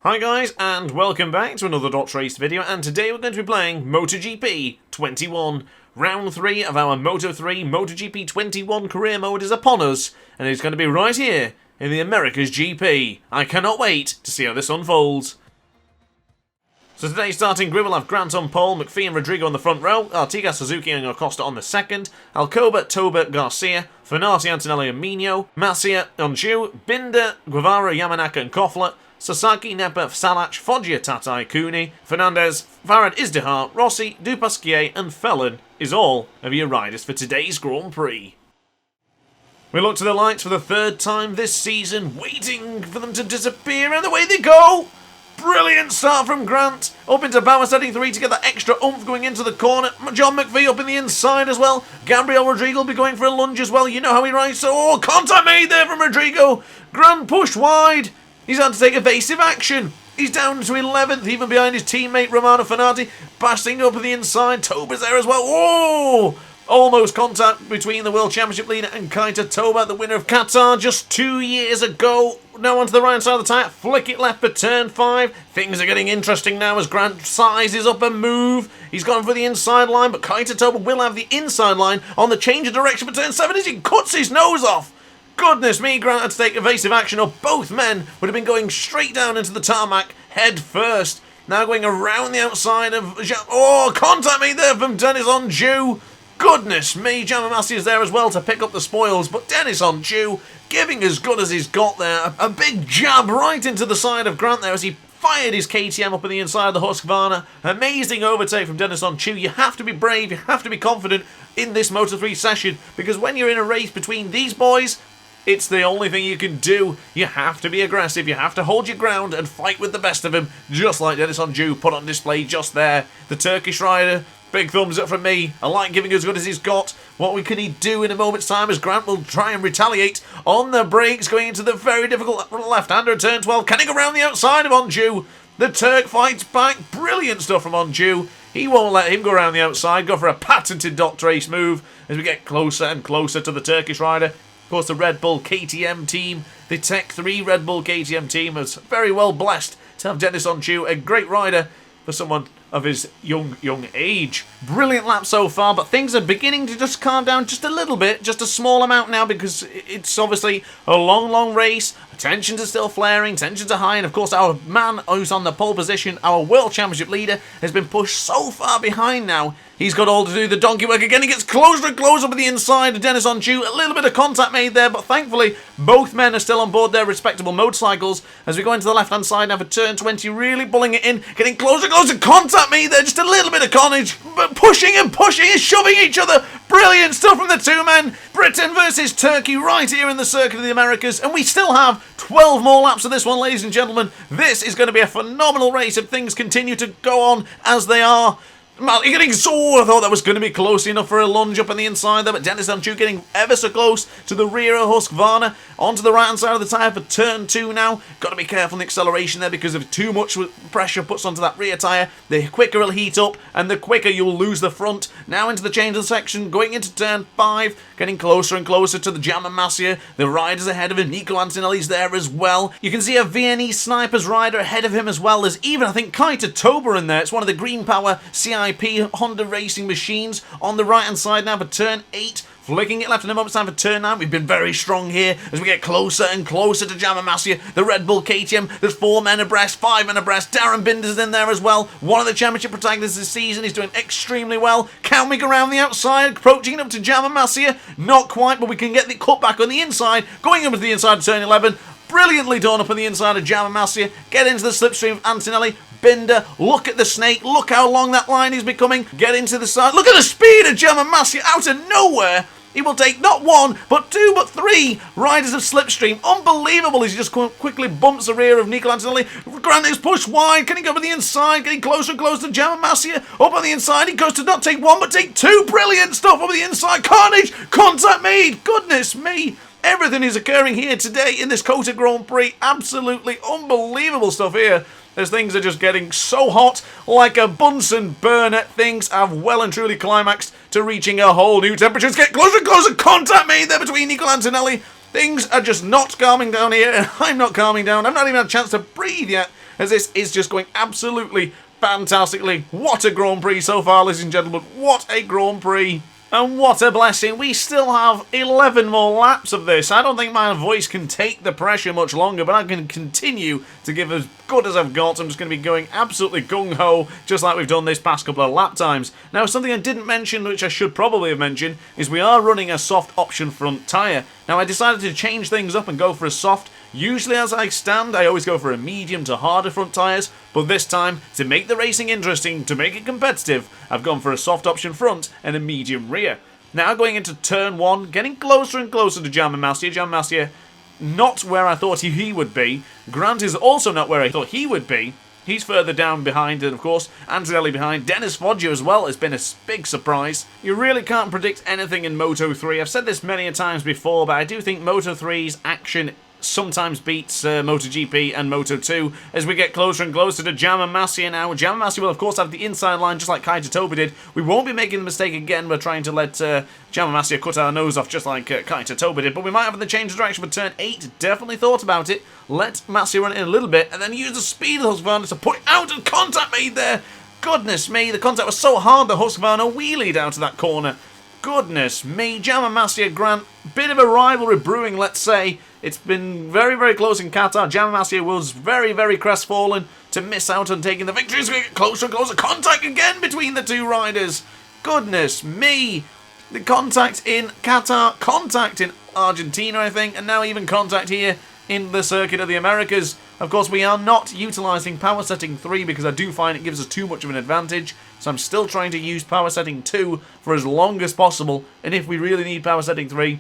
Hi guys, and welcome back to another DrAce video, and today we're going to be playing MotoGP 21. Round 3 of our Moto 3 MotoGP 21 career mode is upon us, and it's going to be right here in the America's GP. I cannot wait to see how this unfolds. So today's starting grid will have Grant on pole, McPhee and Rodrigo on the front row, Artigas, Suzuki and Acosta on the second, Alcoba, Toba, Garcia, Fenati, Antonelli and Mino, Masia, Onju, Binder, Guevara, Yamanaka and Koffler, Sasaki, Nepa, Salach, Foggia, Tatai, Cooney, Fernandez, Farad, Izdihar, Rossi, Dupasquier and Felon is all of your riders for today's Grand Prix. We look to the lights for the third time this season, waiting for them to disappear, and away they go! Brilliant start from Grant, up into Bauer setting 3 to get that extra oomph going into the corner. John McPhee up in the inside as well. Gabriel Rodrigo will be going for a lunge as well, you know how he rides, so contact made there from Rodrigo. Grant pushed wide. He's had to take evasive action. He's down to 11th, even behind his teammate Romano Fenati. Passing up the inside. Toba's there as well. Oh! Almost contact between the World Championship leader and Kaita Toba, the winner of Qatar just 2 years ago. Now onto the right side of the tyre. Flick it left for turn 5. Things are getting interesting now as Grant sizes up a move. He's gone for the inside line, but Kaita Toba will have the inside line on the change of direction for turn 7 as he cuts his nose off. Goodness me, Grant had to take evasive action or both men would have been going straight down into the tarmac head first. Now going around the outside of... contact made there from Dennis Onju. Goodness me, Jamamasi is there as well to pick up the spoils, but Dennis Onju giving as good as he's got there. A big jab right into the side of Grant there as he fired his KTM up on the inside of the Husqvarna. Amazing overtake from Dennis Onju. You have to be brave, you have to be confident in this Moto3 session, because when you're in a race between these boys, it's the only thing you can do. You have to be aggressive, you have to hold your ground and fight with the best of him, just like Dennis Onju put on display just there. The Turkish rider, big thumbs up from me. I like giving as good as he's got. What can he do in a moment's time as Grant will try and retaliate on the brakes, going into the very difficult left-hander at turn 12. Can he go around the outside of Onju? The Turk fights back. Brilliant stuff from Onju. He won't let him go around the outside. Go for a patented DrAce move as we get closer and closer to the Turkish rider. Of course, the Red Bull KTM team, the Tech 3 Red Bull KTM team, is very well blessed to have Dennis Onju, a great rider for someone of his young age. Brilliant lap so far, but things are beginning to just calm down just a little bit, just a small amount now, because it's obviously a long race. Tensions are still flaring, tensions are high, and of course our man who's on the pole position, our World Championship leader, has been pushed so far behind now. He's got all to do the donkey work again. He gets closer and closer with the inside of Dennis Onju. A little bit of contact made there, but thankfully both men are still on board their respectable motorcycles as we go into the left-hand side now for turn 20, really pulling it in, getting closer and closer. Contact made there, just a little bit of carnage, but pushing and shoving each other. Brilliant stuff from the two men. Britain versus Turkey right here in the Circuit of the Americas, and we still have 12 more laps of this one, ladies and gentlemen. This is going to be a phenomenal race if things continue to go on as they are. Man, you're getting so... I thought that was going to be close enough for a lunge up on the inside there, but Dennis Onju getting ever so close to the rear of Husqvarna. Onto the right-hand side of the tyre for turn 2 now. Got to be careful in the acceleration there, because if too much pressure puts onto that rear tyre, the quicker it'll heat up, and the quicker you'll lose the front. Now into the change of the section, going into turn 5, getting closer and closer to the Jamamasiya. The riders ahead of him. Nico Antonelli's there as well. You can see a VNE Snipers rider ahead of him as well. There's even, I think, Kaita Toba in there. It's one of the Green Power CIP Honda racing machines on the right hand side now for turn 8, flicking it left in a moment's time for turn 9. We've been very strong here as we get closer and closer to Jamamasiya, the Red Bull KTM. There's 4 men abreast, 5 men abreast. Darren Binder's in there as well, one of the championship protagonists this season. He's doing extremely well. Can we go around the outside, approaching up to Jamamasiya? Not quite, but we can get the cut back on the inside, going up to the inside of turn 11. Brilliantly done up on the inside of Jamamasiya. Get into the slipstream of Antonelli. Binder, look at the snake, look how long that line is becoming. Get into the side, look at the speed of Jamamasiya out of nowhere. He will take not 1, but 2, but 3 riders of slipstream. Unbelievable as he just quickly bumps the rear of Nico Antonelli. Grant is pushed wide. Can he go to the inside? Getting closer and closer to Jamamasiya. Up on the inside, he goes to not take 1, but take 2. Brilliant stuff over the inside. Carnage, contact made. Goodness me. Everything is occurring here today in this Qatar Grand Prix. Absolutely unbelievable stuff here. as things are just getting so hot like a Bunsen burner. Things have well and truly climaxed to reaching a whole new temperature. Let's get closer and closer. Contact made there between Nico Antonelli. Things are just not calming down here, and I'm not calming down. I've not even had a chance to breathe yet as this is just going absolutely fantastically. What a Grand Prix so far, ladies and gentlemen. What a Grand Prix. And what a blessing. We still have 11 more laps of this. I don't think my voice can take the pressure much longer, but I can continue to give as good as I've got. I'm just going to be going absolutely gung-ho, just like we've done this past couple of lap times. Now, something I didn't mention, which I should probably have mentioned, is we are running a soft option front tyre. Now, I decided to change things up and go for a soft. Usually as I stand, I always go for a medium to harder front tyres, but this time, to make the racing interesting, to make it competitive, I've gone for a soft option front and a medium rear. Now going into turn 1, getting closer and closer to German Mastier. German Mastier, not where I thought he would be. Grant is also not where I thought he would be. He's further down behind, and of course, Antonelli behind. Dennis Foggia as well has been a big surprise. You really can't predict anything in Moto 3. I've said this many a times before, but I do think Moto 3's action sometimes beats MotoGP and Moto 2 as we get closer and closer to German Mastier now. German Mastier will of course have the inside line just like Kaito Toba did. We won't be making the mistake again. We're trying to let German Mastier cut our nose off just like Kaito Toba did, but we might have the change of direction for turn 8. Definitely thought about it. Let Mastier run in a little bit and then use the speed of Husqvarna to put it out, and contact made there. Goodness me, the contact was so hard that Husqvarna wheelied out of that corner. Goodness me, German Mastier Grant, bit of a rivalry brewing, let's say. It's been very, very close in Qatar. German Mastier was very, very crestfallen to miss out on taking the victory. So we get closer and closer. Contact again between the two riders. Goodness me. The contact in Qatar, contact in Argentina, I think, and now even contact here in the Circuit of the Americas. Of course, we are not utilising power setting 3 because I do find it gives us too much of an advantage. So I'm still trying to use power setting 2 for as long as possible. And if we really need power setting 3,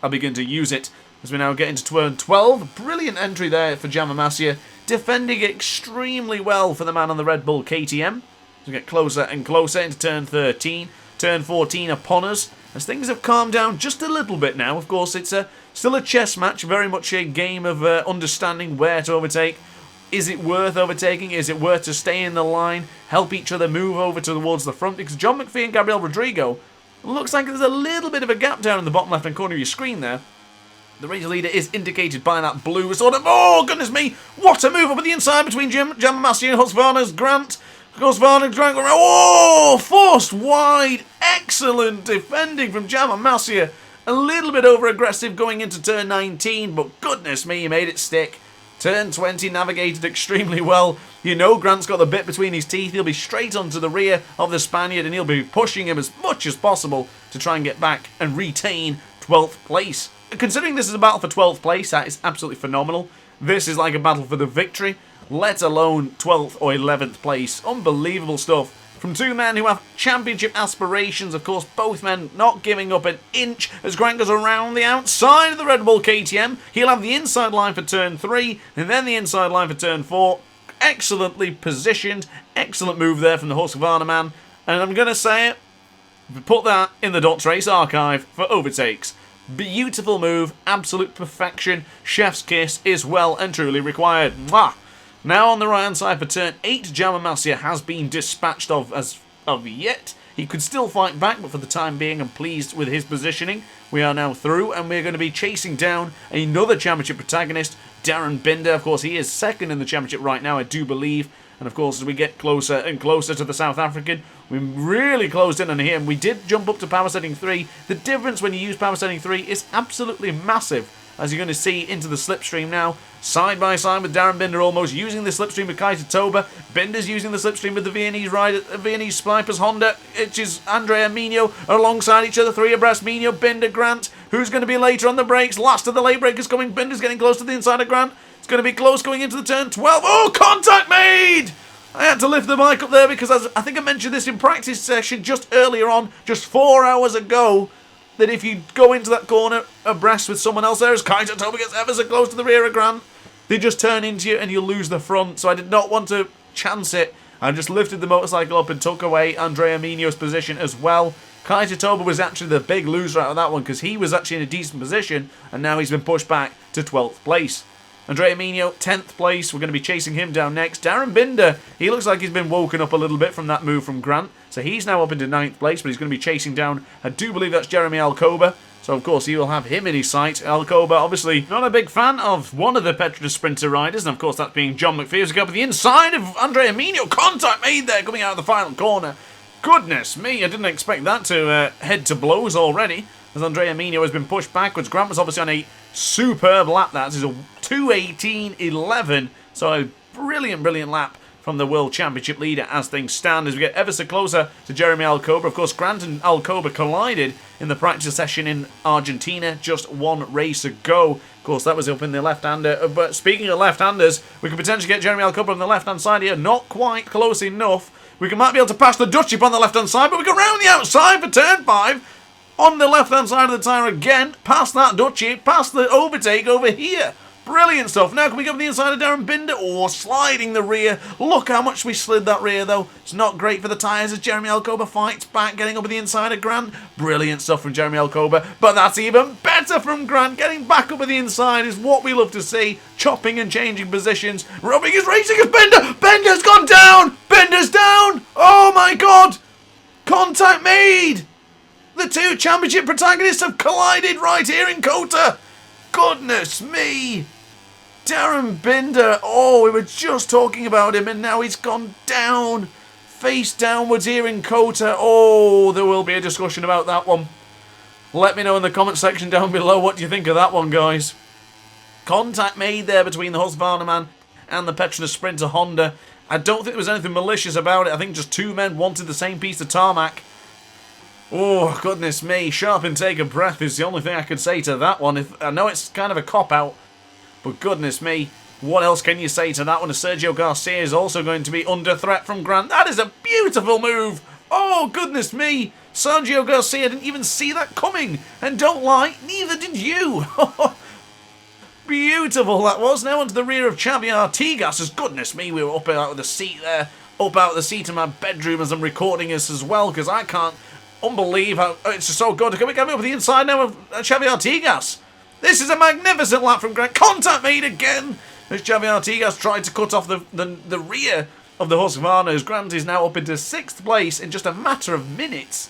I'll begin to use it. As we now get into turn 12, brilliant entry there for German Mastier, defending extremely well for the man on the Red Bull KTM. As we get closer and closer into turn 13, turn 14 upon us, as things have calmed down just a little bit now. Of course, it's still a chess match, very much a game of understanding where to overtake. Is it worth overtaking? Is it worth to stay in the line, help each other move over towards the front? Because John McPhee and Gabriel Rodrigo, looks like there's a little bit of a gap down in the bottom left-hand corner of your screen there. The race leader is indicated by that blue sort of... Oh, goodness me! What a move up at the inside between German Mastier and Husqvarna's Grant. Husqvarna's Grant... Oh! Forced wide. Excellent defending from German Mastier. A little bit over-aggressive going into turn 19, but goodness me, he made it stick. Turn 20 navigated extremely well. You know Grant's got the bit between his teeth. He'll be straight onto the rear of the Spaniard, and he'll be pushing him as much as possible to try and get back and retain 12th place. Considering this is a battle for 12th place, that is absolutely phenomenal. This is like a battle for the victory, let alone 12th or 11th place. Unbelievable stuff. From two men who have championship aspirations, of course, both men not giving up an inch as Grant goes around the outside of the Red Bull KTM. He'll have the inside line for turn 3, and then the inside line for turn 4. Excellently positioned, excellent move there from the Husqvarna man. And I'm going to say it, put that in the DrAce archive for overtakes. Beautiful move, absolute perfection, chef's kiss is well and truly required. Mwah! Now on the right hand side for turn 8, German Mastier has been dispatched as of yet. He could still fight back, but for the time being I'm pleased with his positioning. We are now through and we're going to be chasing down another championship protagonist, Darren Binder. Of course, he is second in the championship right now, I do believe. And of course, as we get closer and closer to the South African, we really closed in on him. We did jump up to power setting 3. The difference when you use power setting 3 is absolutely massive. As you're going to see into the slipstream now, side by side with Darren Binder almost using the slipstream with Kaito Toba. Binder's using the slipstream with the Viennese rider, Viennese Snipers Honda, which is Andrea Mino alongside each other, 3 abreast. Mino, Binder, Grant. Who's going to be later on the brakes? Last of the late breakers coming. Binder's getting close to the inside of Grant. It's going to be close going into the turn 12. Oh, contact made! I had to lift the mic up there because I think I mentioned this in practice session just earlier on, just 4 hours ago, that if you go into that corner abreast with someone else there, as Kaito Toba gets ever so close to the rear of Grant, they just turn into you and you lose the front. So I did not want to chance it. I just lifted the motorcycle up and took away Andrea Mino's position as well. Kaito Toba was actually the big loser out of that one because he was actually in a decent position and now he's been pushed back to 12th place. Andrea Mino, 10th place. We're going to be chasing him down next. Darren Binder, he looks like he's been woken up a little bit from that move from Grant. So he's now up into 9th place, but he's going to be chasing down, I do believe that's Jeremy Alcoba. So, of course, he will have him in his sight. Alcoba, obviously, not a big fan of one of the Petronas Sprinter riders, and, of course, that being John McPhee, who's got to the inside of Andrea Mino. Contact made there, coming out of the final corner. Goodness me, I didn't expect that to head to blows already, as Andrea Mino has been pushed backwards. Grant was obviously on a superb lap. That is a 2:18.11, so a brilliant, brilliant lap from the World Championship leader as things stand, as we get ever so closer to Jeremy Alcoba. Of course, Grant and Alcoba collided in the practice session in Argentina just one race ago. Of course, that was up in the left-hander. But speaking of left-handers, we could potentially get Jeremy Alcoba on the left-hand side here. Not quite close enough. We might be able to pass the Dutch up on the left-hand side, but we go round the outside for turn 5. On the left-hand side of the tyre again, past that Dutchy, past the overtake over here. Brilliant stuff. Now can we go to the inside of Darren Binder? Oh, sliding the rear. Look how much we slid that rear, though. It's not great for the tyres as Jeremy Alcoba fights back, getting up to the inside of Grant. Brilliant stuff from Jeremy Alcoba, but that's even better from Grant. Getting back up at the inside is what we love to see. Chopping and changing positions. Rubbing is racing as Binder. Binder's gone down. Binder's down. Oh, my God. Contact made. The two championship protagonists have collided right here in Kota. Goodness me! Darren Binder, oh, we were just talking about him and now he's gone down. Face downwards here in Kota. Oh, there will be a discussion about that one. Let me know in the comment section down below what you think of that one, guys. Contact made there between the Husqvarna man and the Petronas Sprinter Honda. I don't think there was anything malicious about it. I think just two men wanted the same piece of tarmac. Oh, goodness me. Sharp intake of breath is the only thing I could say to that one. I know it's kind of a cop-out, but goodness me. What else can you say to that one? Sergio Garcia is also going to be under threat from Grant. That is a beautiful move. Oh, goodness me. Sergio Garcia didn't even see that coming. And don't lie, neither did you. Beautiful that was. Now onto the rear of Xavi Artigas. As goodness me, we were up out of the seat there. Up out of the seat in my bedroom as I'm recording this as well, because I can't unbelievable. It's just so good. Can we get over the inside now of Xavi Artigas? This is a magnificent lap from Grant. Contact made again as Xavi Artigas tried to cut off the rear of the Husqvarna, as Grant is now up into 6th place in just a matter of minutes.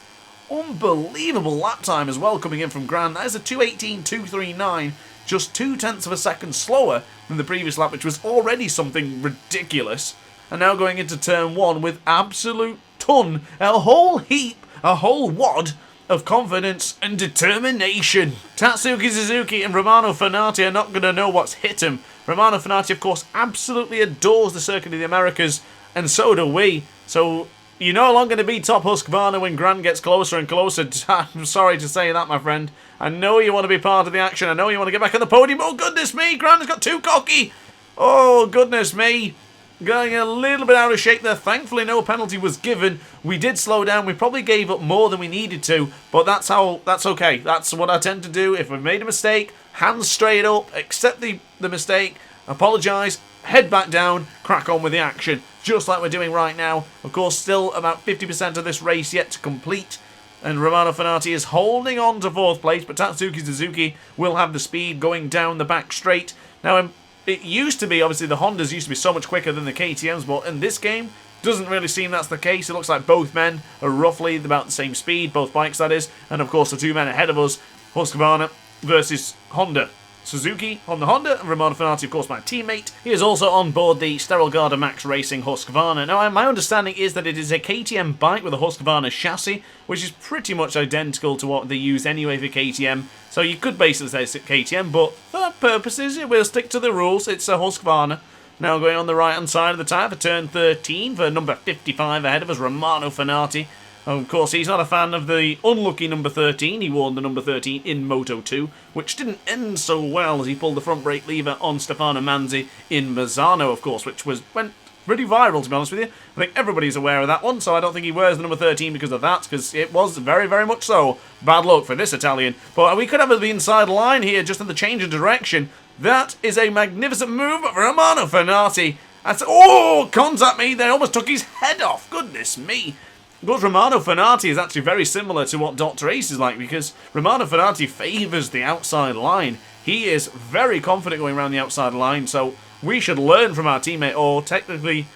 Unbelievable lap time as well coming in from Grant. That is a 2:18.239, just 0.2 of a second slower than the previous lap, which was already something ridiculous. And now going into turn 1 with absolute ton, a whole heap, a whole wad of confidence and determination. Tatsuki Suzuki and Romano Fenati are not going to know what's hit him. Romano Fenati, of course, absolutely adores the Circuit of the Americas, and so do we. So you're no longer going to be top Husqvarna when Grant gets closer and closer. I'm sorry to say that, my friend. I know you want to be part of the action. I know you want to get back on the podium. Oh, goodness me, Grant has got too cocky. Oh, goodness me. Going a little bit out of shape there. Thankfully, no penalty was given. We did slow down. We probably gave up more than we needed to, but that's okay. That's what I tend to do. If we made a mistake, hands straight up, accept the mistake, apologise, head back down, crack on with the action, just like we're doing right now. Of course, still about 50% of this race yet to complete, and Romano Fenati is holding on to 4th place, but Tatsuki Suzuki will have the speed going down the back straight. Now, it used to be, obviously, the Hondas used to be so much quicker than the KTMs, but in this game, doesn't really seem that's the case. It looks like both men are roughly about the same speed, both bikes that is, and of course the two men ahead of us, Husqvarna versus Honda. Suzuki on the Honda, and Romano Fenati, of course, my teammate. He is also on board the Sterile Garda Max Racing Husqvarna. Now, my understanding is that it is a KTM bike with a Husqvarna chassis, which is pretty much identical to what they use anyway for KTM. So you could basically say it's KTM, but for purposes, we'll stick to the rules. It's a Husqvarna. Now going on the right-hand side of the tyre for turn 13 for number 55 ahead of us, Romano Fenati. Of course, he's not a fan of the unlucky number 13. He wore the number 13 in Moto 2, which didn't end so well as he pulled the front brake lever on Stefano Manzi in Mazzano, of course, which went pretty viral, to be honest with you. I think everybody's aware of that one, so I don't think he wears the number 13 because of that, because it was very, very much so. Bad luck for this Italian. But we could have the inside line here, just in the change of direction. That is a magnificent move of Romano Fenati. Oh, contact me, they almost took his head off. Goodness me. But Romano Fenati is actually very similar to what DrAce is like, because Romano Fenati favours the outside line. He is very confident going around the outside line, so we should learn from our teammate, or technically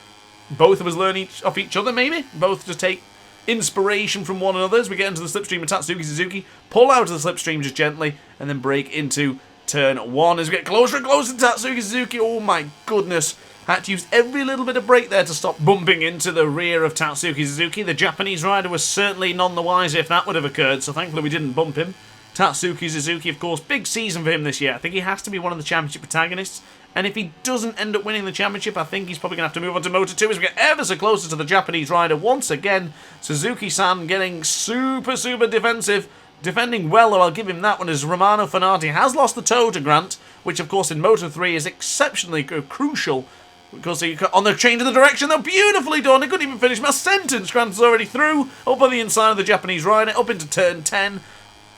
both of us learn off each other, maybe? Both just take inspiration from one another as we get into the slipstream of Tatsuki Suzuki. Pull out of the slipstream just gently, and then brake into turn 1 as we get closer and closer to Tatsuki Suzuki. Oh my goodness. Had to use every little bit of brake there to stop bumping into the rear of Tatsuki Suzuki. The Japanese rider was certainly none the wiser if that would have occurred, so thankfully we didn't bump him. Tatsuki Suzuki, of course, big season for him this year. I think he has to be one of the championship protagonists, and if he doesn't end up winning the championship, I think he's probably going to have to move on to Moto 2 as we get ever so closer to the Japanese rider once again. Suzuki-san getting super defensive. Defending well, though, I'll give him that one, as Romano Fenati has lost the toe to Grant, which, of course, in Moto 3 is exceptionally crucial. Because on the change of the direction, they're beautifully done. I couldn't even finish my sentence. Grant's already through, up on the inside of the Japanese rider, up into turn 10,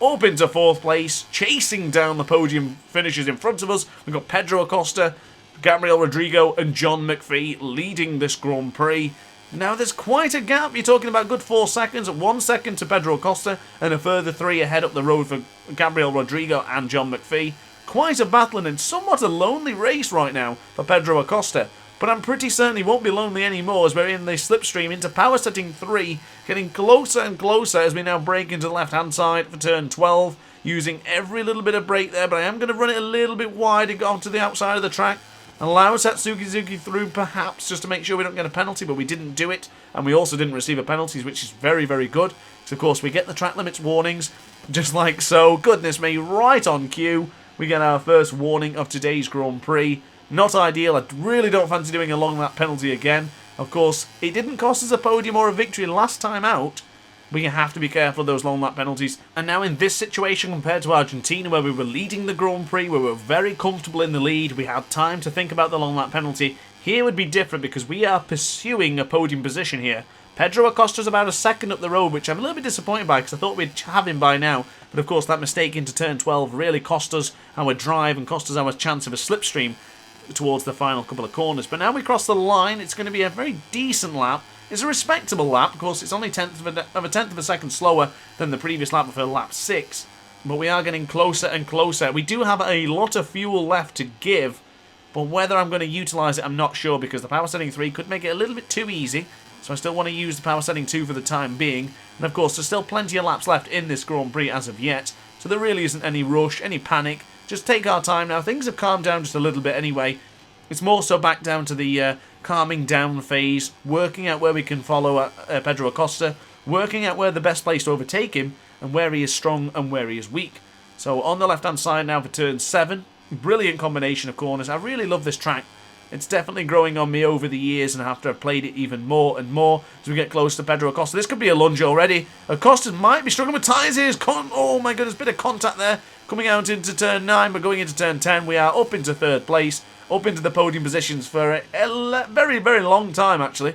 up into 4th place, chasing down the podium finishes in front of us. We've got Pedro Acosta, Gabriel Rodrigo, and John McPhee leading this Grand Prix. Now, there's quite a gap. You're talking about a good 4 seconds, 1 second to Pedro Acosta, and a further 3 ahead up the road for Gabriel Rodrigo and John McPhee. Quite a battle and somewhat a lonely race right now for Pedro Acosta. But I'm pretty certain he won't be lonely anymore as we're in the slipstream into power setting 3, getting closer and closer as we now brake into the left-hand side for turn 12, using every little bit of brake there, but I am going to run it a little bit wide and go onto the outside of the track. Allow Tatsuki Suzuki through, perhaps, just to make sure we don't get a penalty, but we didn't do it, and we also didn't receive a penalty, which is very good. So, of course, we get the track limits warnings, just like so. Goodness me, right on cue, we get our first warning of today's Grand Prix. Not ideal. I really don't fancy doing a long lap penalty again. Of course, it didn't cost us a podium or a victory last time out, but you have to be careful of those long lap penalties. And now in this situation, compared to Argentina, where we were leading the Grand Prix, where we were very comfortable in the lead, we had time to think about the long lap penalty, here would be different because we are pursuing a podium position here. Pedro Acosta's about a second up the road, which I'm a little bit disappointed by because I thought we'd have him by now. But of course, that mistake into turn 12 really cost us our drive and cost us our chance of a slipstream towards the final couple of corners. But now we cross the line, it's going to be a very decent lap. It's a respectable lap. Of course, it's only a tenth of a second slower than the previous lap for lap 6. But we are getting closer and closer. We do have a lot of fuel left to give, but whether I'm going to utilise it, I'm not sure, because the power setting 3 could make it a little bit too easy. So I still want to use the power setting 2 for the time being. And of course, there's still plenty of laps left in this Grand Prix as of yet. So there really isn't any rush, any panic. Just take our time now. Things have calmed down just a little bit anyway. It's more so back down to the calming down phase, working out where we can follow Pedro Acosta, working out where the best place to overtake him, and where he is strong and where he is weak. So on the left-hand side now for turn 7. Brilliant combination of corners. I really love this track. It's definitely growing on me over the years, and after I've played it even more and more as we get close to Pedro Acosta. This could be a lunge already. Acosta might be struggling with tyres here. Oh my goodness, bit of contact there. Coming out into turn 9, but going into turn 10, we are up into 3rd place. Up into the podium positions for a very long time, actually.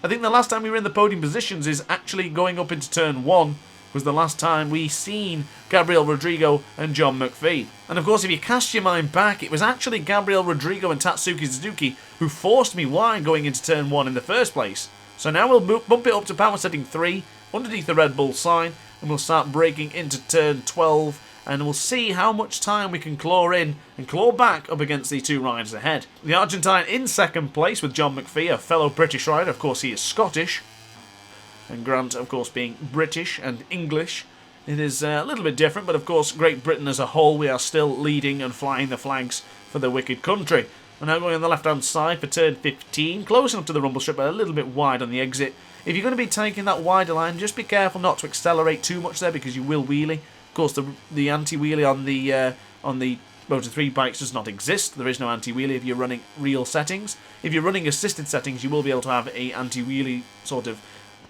I think the last time we were in the podium positions is actually going up into turn 1, was the last time we seen Gabriel Rodrigo and John McPhee. And of course, if you cast your mind back, it was actually Gabriel Rodrigo and Tatsuki Suzuki who forced me wide going into turn 1 in the first place. So now we'll bump it up to power setting 3, underneath the Red Bull sign, and we'll start braking into turn 12, and we'll see how much time we can claw in and claw back up against the 2 riders ahead. The Argentine in 2nd place with John McPhee, a fellow British rider. Of course, he is Scottish. And Grant, of course, being British and English. It is a little bit different, but of course, Great Britain as a whole, we are still leading and flying the flags for the wicked country. We're now going on the left-hand side for turn 15, close enough to the rumble strip, but a little bit wide on the exit. If you're going to be taking that wider line, just be careful not to accelerate too much there, because you will wheelie. Of course, the anti-wheelie on the Moto 3 bikes does not exist. There is no anti-wheelie if you're running real settings. If you're running assisted settings, you will be able to have a anti-wheelie sort of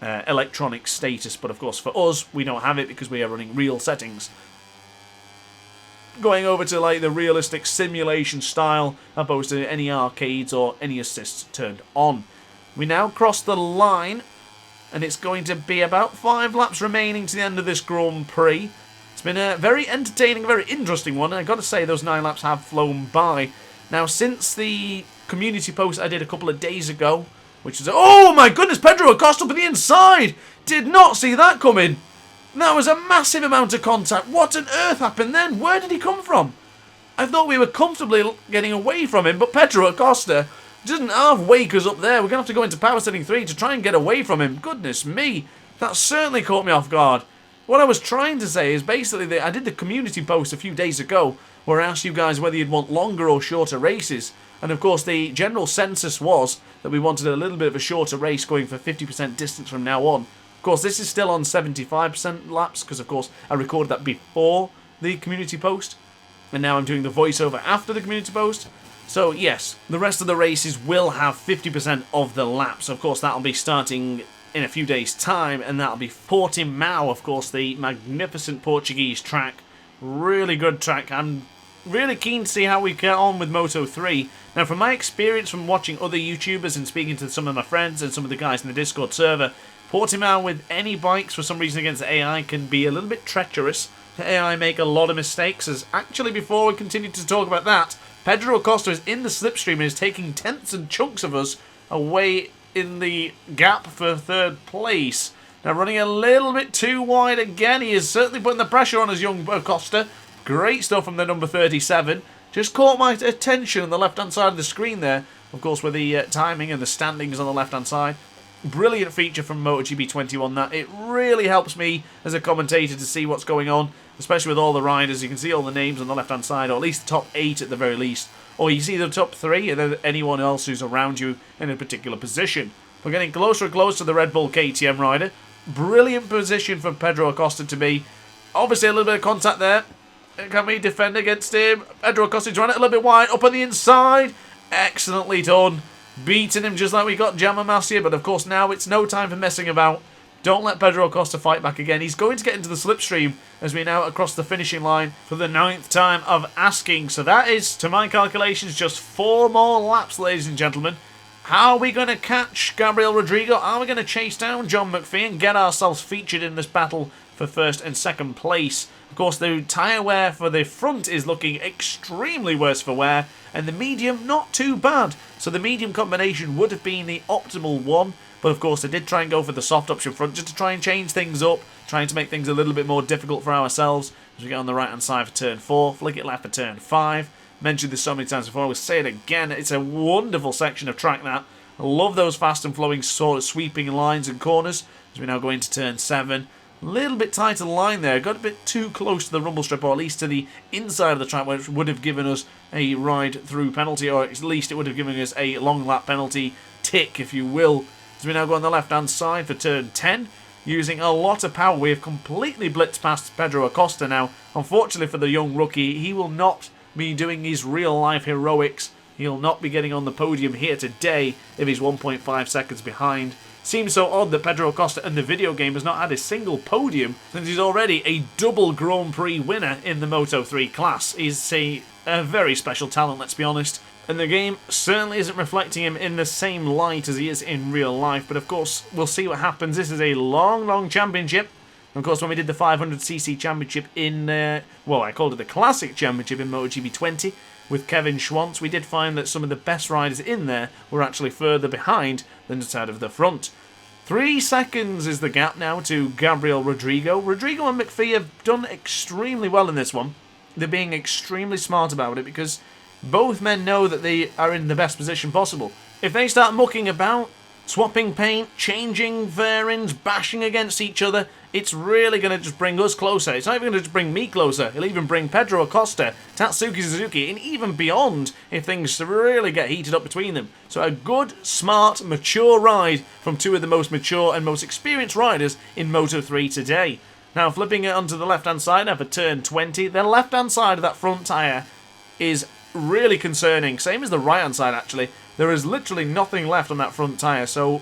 electronic status, but of course for us, we don't have it because we are running real settings. Going over to like the realistic simulation style, opposed to any arcades or any assists turned on. We now cross the line, and it's going to be about 5 laps remaining to the end of this Grand Prix. It's been a very entertaining, very interesting one, and I've got to say those 9 laps have flown by. Now, since the community post I did a couple of days ago, which is, oh my goodness, Pedro Acosta up on the inside! Did not see that coming! That was a massive amount of contact. What on earth happened then? Where did he come from? I thought we were comfortably getting away from him, but Pedro Acosta doesn't have wakers up there. We're going to have to go into power setting 3 to try and get away from him. Goodness me. That certainly caught me off guard. What I was trying to say is basically that I did the community post a few days ago where I asked you guys whether you'd want longer or shorter races. And of course the general census was that we wanted a little bit of a shorter race going for 50% distance from now on. Of course this is still on 75% laps because of course I recorded that before the community post. And now I'm doing the voiceover after the community post. So yes, the rest of the races will have 50% of the laps. Of course that'll be starting in a few days' time, and that'll be Portimao, of course, the magnificent Portuguese track. Really good track. I'm really keen to see how we get on with Moto 3. Now, from my experience from watching other YouTubers and speaking to some of my friends and some of the guys in the Discord server, Portimao with any bikes for some reason against AI can be a little bit treacherous. The AI make a lot of mistakes, as actually before we continue to talk about that, Pedro Acosta is in the slipstream and is taking tenths and chunks of us away in the gap for third place. Now running a little bit too wide again. He is certainly putting the pressure on his young Acosta. Great stuff from the number 37. Just caught my attention on the left hand side of the screen there. Of course with the timing and the standings on the left hand side. Brilliant feature from MotoGP 21 that. It really helps me as a commentator to see what's going on. Especially with all the riders. You can see all the names on the left hand side. Or at least the top 8 at the very least. Or you see the top 3 and then anyone else who's around you in a particular position. We're getting closer and closer to the Red Bull KTM rider. Brilliant position for Pedro Acosta to be. Obviously a little bit of contact there. Can we defend against him? Pedro Acosta's run it a little bit wide. Up on the inside. Excellently done. Beating him just like we got Jama Masia. But of course now it's no time for messing about. Don't let Pedro Acosta fight back again. He's going to get into the slipstream as we now across the finishing line for the 9th time of asking. So that is, to my calculations, just 4 more laps, ladies and gentlemen. How are we going to catch Gabriel Rodrigo? Are we going to chase down John McPhee and get ourselves featured in this battle for 1st and 2nd place? Of course, the tyre wear for the front is looking extremely worse for wear, and the medium not too bad. So the medium combination would have been the optimal one. But of course, I did try and go for the soft option front just to try and change things up, trying to make things a little bit more difficult for ourselves as we get on the right-hand side for turn 4, flick it left for turn 5. Mentioned this so many times before, I will say it again, it's a wonderful section of track that. I love those fast and flowing sort of sweeping lines and corners as we now go into turn 7. A little bit tighter line there, got a bit too close to the rumble strip, or at least to the inside of the track, which would have given us a ride-through penalty, or at least it would have given us a long lap penalty tick, if you will. As we now go on the left-hand side for turn 10, using a lot of power. We have completely blitzed past Pedro Acosta now. Unfortunately for the young rookie, he will not be doing his real-life heroics. He'll not be getting on the podium here today if he's 1.5 seconds behind. Seems so odd that Pedro Acosta in the video game has not had a single podium since he's already a double Grand Prix winner in the Moto 3 class. He's a very special talent, let's be honest. And the game certainly isn't reflecting him in the same light as he is in real life. But of course, we'll see what happens. This is a long, long championship. Of course, when we did the 500cc championship in, well, I called it the Classic Championship in MotoGP 20 with Kevin Schwantz, we did find that some of the best riders in there were actually further behind than just out of the front. 3 seconds is the gap now to Gabriel Rodrigo. Rodrigo and McPhee have done extremely well in this one. They're being extremely smart about it because both men know that they are in the best position possible. If they start mucking about, swapping paint, changing fairings, bashing against each other, it's really going to just bring us closer. It's not even going to just bring me closer. It'll even bring Pedro Acosta, Tatsuki Suzuki, and even beyond if things really get heated up between them. So a good, smart, mature ride from 2 of the most mature and most experienced riders in Moto 3 today. Now flipping it onto the left-hand side now for turn 20, the left-hand side of that front tyre is really concerning. Same as the right-hand side, actually. There is literally nothing left on that front tyre, so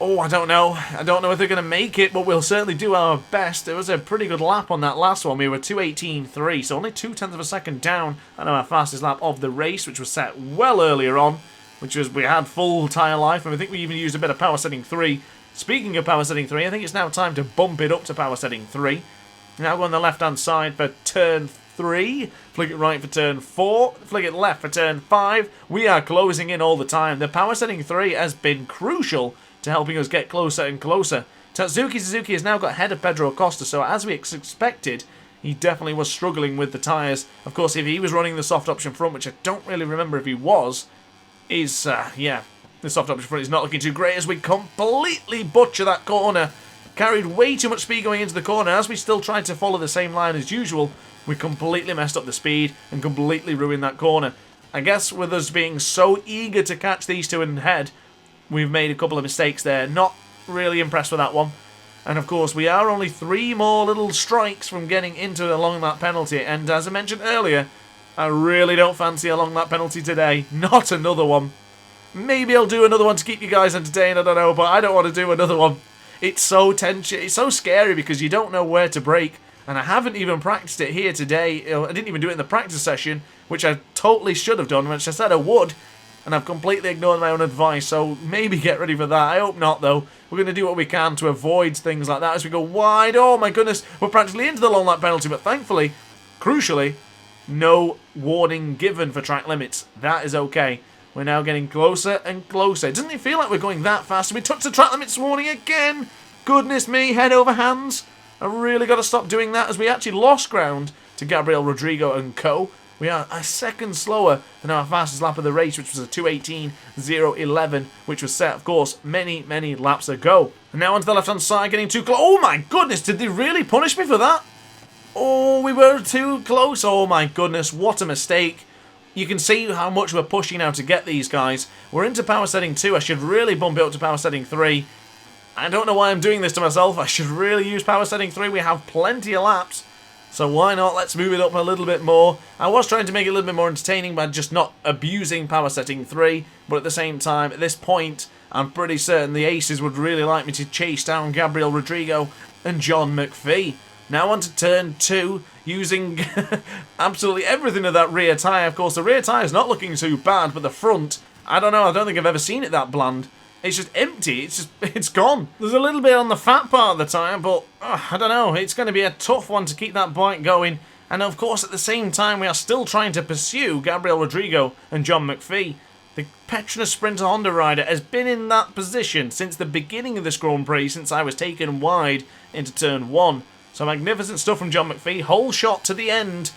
I don't know. I don't know if they're going to make it, but we'll certainly do our best. It was a pretty good lap on that last one. We were 2:18.3, so only 0.2 of a second down on our fastest lap of the race, which was set well earlier on, which was we had full tyre life, and I think we even used a bit of power setting 3. Speaking of power setting 3, I think it's now time to bump it up to power setting 3. Now go on the left-hand side for turn 3, flick it right for turn 4, flick it left for turn 5. We are closing in all the time. The power setting 3 has been crucial to helping us get closer and closer. Tatsuki Suzuki has now got ahead of Pedro Acosta, so as we expected, he definitely was struggling with the tyres. Of course, if he was running the soft option front, which I don't really remember if he was, the soft option front is not looking too great as we completely butcher that corner. carried way too much speed going into the corner. As we still tried to follow the same line as usual, we completely messed up the speed and completely ruined that corner. I guess with us being so eager to catch these two in head, we've made a couple of mistakes there. Not really impressed with that one. And of course, we are only 3 more little strikes from getting into a long lap penalty. And as I mentioned earlier, I really don't fancy a long lap penalty today. Not another one. Maybe I'll do another one to keep you guys entertained, I don't know, but I don't want to do another one. It's so tension. It's so scary because you don't know where to brake. And I haven't even practiced it here today. I didn't even do it in the practice session, which I totally should have done, which I said I would. And I've completely ignored my own advice, so maybe get ready for that. I hope not, though. We're going to do what we can to avoid things like that as we go wide. Oh, my goodness. We're practically into the long lap penalty, but thankfully, crucially, no warning given for track limits. That is okay. We're now getting closer and closer. Doesn't it feel like we're going that fast? We touched the track limits warning again. Goodness me, head over hands. I really got to stop doing that as we actually lost ground to Gabriel Rodrigo and co. We are a second slower than our fastest lap of the race, which was a 2:18.011, which was set, of course, many, many laps ago. And now onto the left-hand side, getting too close. Oh my goodness, did they really punish me for that? Oh, we were too close. Oh my goodness, what a mistake. You can see how much we're pushing now to get these guys. We're into power setting 2. I should really bump it up to power setting 3. I don't know why I'm doing this to myself. I should really use power setting 3. We have plenty of laps. So why not? Let's move it up a little bit more. I was trying to make it a little bit more entertaining by just not abusing power setting 3. But at the same time, at this point, I'm pretty certain the aces would really like me to chase down Gabriel Rodrigo and John McPhee. Now on to turn 2, using absolutely everything of that rear tyre. Of course, the rear tyre is not looking too bad, but the front, I don't know, I don't think I've ever seen it that bland. It's just empty, it's gone. There's a little bit on the fat part of the tyre, but I don't know, it's going to be a tough one to keep that bike going. And of course, at the same time, we are still trying to pursue Gabriel Rodrigo and John McPhee. The Petronas Sprinter Honda rider has been in that position since the beginning of this Grand Prix, since I was taken wide into turn 1. So magnificent stuff from John McPhee. Whole shot to the end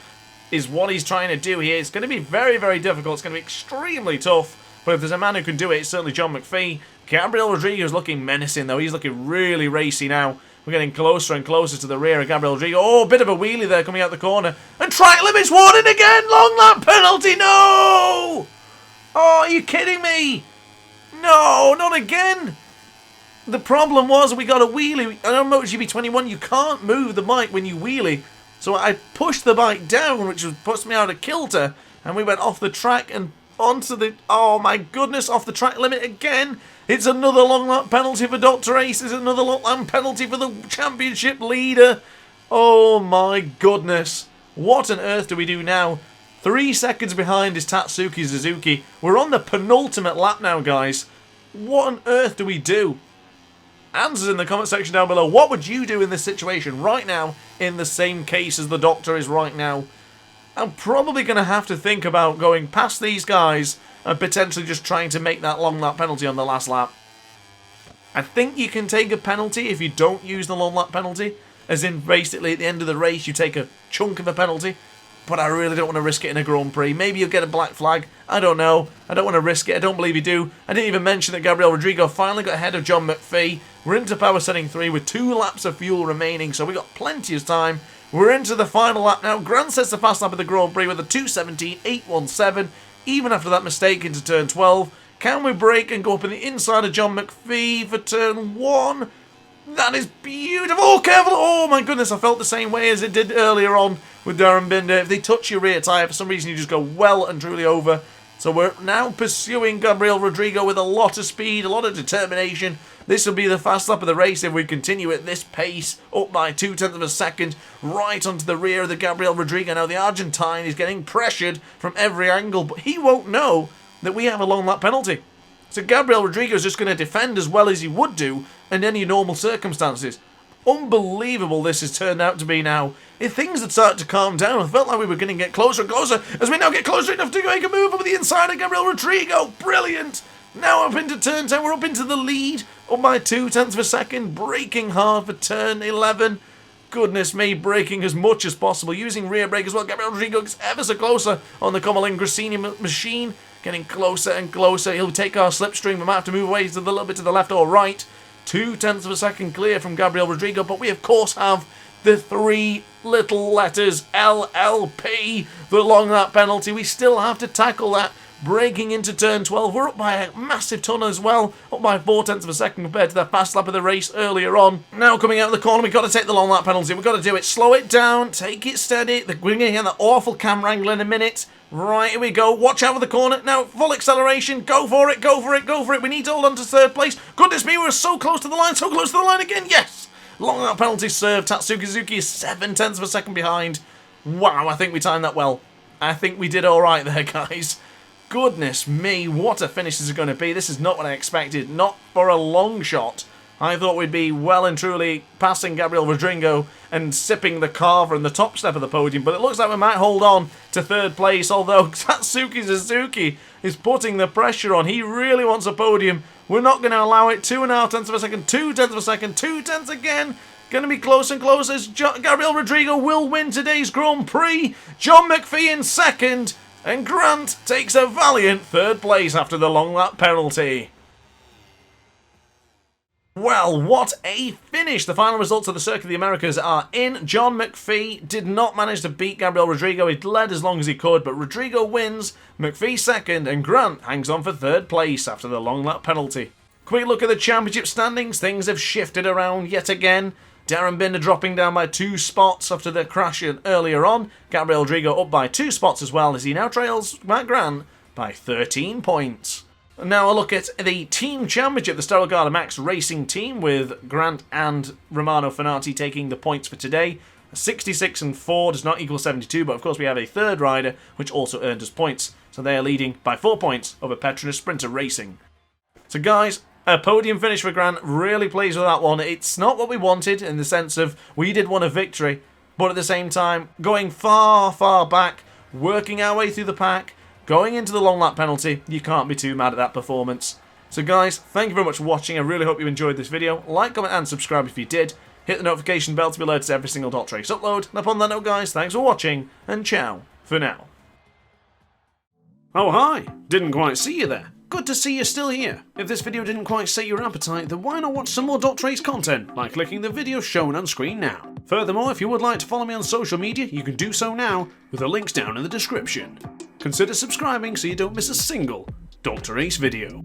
is what he's trying to do here. It's going to be very, very difficult. It's going to be extremely tough. But if there's a man who can do it, it's certainly John McPhee. Gabriel Rodrigo is looking menacing, though. He's looking really racy now. We're getting closer and closer to the rear of Gabriel Rodrigo. Oh, a bit of a wheelie there coming out the corner. And track limits warning again. Long lap penalty. No! Oh, are you kidding me? No, not again. The problem was we got a wheelie. I know MotoGP 21, you can't move the bike when you wheelie. So I pushed the bike down, which puts me out of kilter. And we went off the track and onto the... Oh my goodness, off the track limit again. It's another long lap penalty for DrAce. It's another long lap penalty for the championship leader. Oh my goodness. What on earth do we do now? 3 seconds behind is Tatsuki Suzuki. We're on the penultimate lap now, guys. What on earth do we do? Answers in the comment section down below. What would you do in this situation right now, in the same case as the Doctor is right now? I'm probably going to have to think about going past these guys and potentially just trying to make that long lap penalty on the last lap. I think you can take a penalty if you don't use the long lap penalty, as in basically at the end of the race you take a chunk of a penalty. But I really don't want to risk it in a Grand Prix. Maybe you'll get a black flag. I don't know. I don't want to risk it. I don't believe you do. I didn't even mention that Gabriel Rodrigo finally got ahead of John McPhee. We're into power setting 3 with 2 laps of fuel remaining, so we got plenty of time. We're into the final lap now. Grant sets the fast lap of the Grand Prix with a 2:17.817. Even after that mistake into turn 12. Can we brake and go up in the inside of John McPhee for turn 1? That is beautiful. Oh, careful. Oh, my goodness. I felt the same way as it did earlier on with Darren Binder. If they touch your rear tyre, for some reason, you just go well and truly over. So we're now pursuing Gabriel Rodrigo with a lot of speed, a lot of determination. This will be the fast lap of the race if we continue at this pace, up by 0.2 of a second, right onto the rear of the Gabriel Rodrigo. Now, the Argentine is getting pressured from every angle, but he won't know that we have a long lap penalty. So Gabriel Rodrigo is just going to defend as well as he would do in any normal circumstances. Unbelievable this has turned out to be now. If things had started to calm down, I felt like we were going to get closer and closer as we now get closer enough to make a move over the inside of Gabriel Rodrigo. Brilliant! Now up into turn 10, we're up into the lead, up by 0.2 of a second, braking hard for turn 11. Goodness me, braking as much as possible, using rear brake as well. Gabriel Rodrigo gets ever so closer on the Comelin Grassini machine, getting closer and closer. He'll take our slipstream, we might have to move away to the little bit to the left or right. 0.2 of a second clear from Gabriel Rodrigo, but we of course have the 3 little letters LLP, the long lap penalty. We still have to tackle that. Breaking into turn 12, we're up by a massive ton as well, up by 0.4 of a second compared to the fast lap of the race earlier on. Now coming out of the corner, we've got to take the long lap penalty, we've got to do it, slow it down, take it steady. We're going to get that awful camera angle in a minute. Right, here we go, watch out for the corner, now full acceleration, go for it, go for it, go for it, we need to hold on to third place. Goodness me, we're so close to the line, so close to the line again, yes! Long lap penalty served, Tatsuki Suzuki is 0.7 of a second behind. Wow, I think we timed that well. I think we did alright there, guys. Goodness me, what a finish this is going to be. This is not what I expected, not for a long shot. I thought we'd be well and truly passing Gabriel Rodrigo and sipping the carver in the top step of the podium, but it looks like we might hold on to third place, although Tatsuki Suzuki is putting the pressure on. He really wants a podium. We're not going to allow it. 2.5 of a second, 0.2 of a second, 0.2 again. Going to be close and close as Gabriel Rodrigo will win today's Grand Prix. John McPhee in second. And Grant takes a valiant third place after the long lap penalty. Well, what a finish! The final results of the Circuit of the Americas are in. John McPhee did not manage to beat Gabriel Rodrigo. He led as long as he could, but Rodrigo wins, McPhee second, and Grant hangs on for third place after the long lap penalty. Quick look at the championship standings. Things have shifted around yet again. Darren Binder dropping down by 2 spots after the crash earlier on. Gabriel Rodrigo up by 2 spots as well, as he now trails Matt Grant by 13 points. Now a look at the team championship, the Sterol Garda Max Racing team, with Grant and Romano Fenati taking the points for today. 66 and 4 does not equal 72, but of course we have a third rider which also earned us points. So they are leading by 4 points over Petronas Sprinter Racing. So guys, a podium finish for Grant, really pleased with that one. It's not what we wanted in the sense of we did want a victory, but at the same time, going far, far back, working our way through the pack, going into the long lap penalty, you can't be too mad at that performance. So guys, thank you very much for watching. I really hope you enjoyed this video. Like, comment and subscribe if you did. Hit the notification bell to be alerted to every single DrAce upload. And upon that note guys, thanks for watching, and ciao for now. Oh hi, didn't quite see you there. Good to see you're still here. If this video didn't quite sate your appetite, then why not watch some more DrAce content by clicking the video shown on screen now. Furthermore, if you would like to follow me on social media, you can do so now with the links down in the description. Consider subscribing so you don't miss a single DrAce video.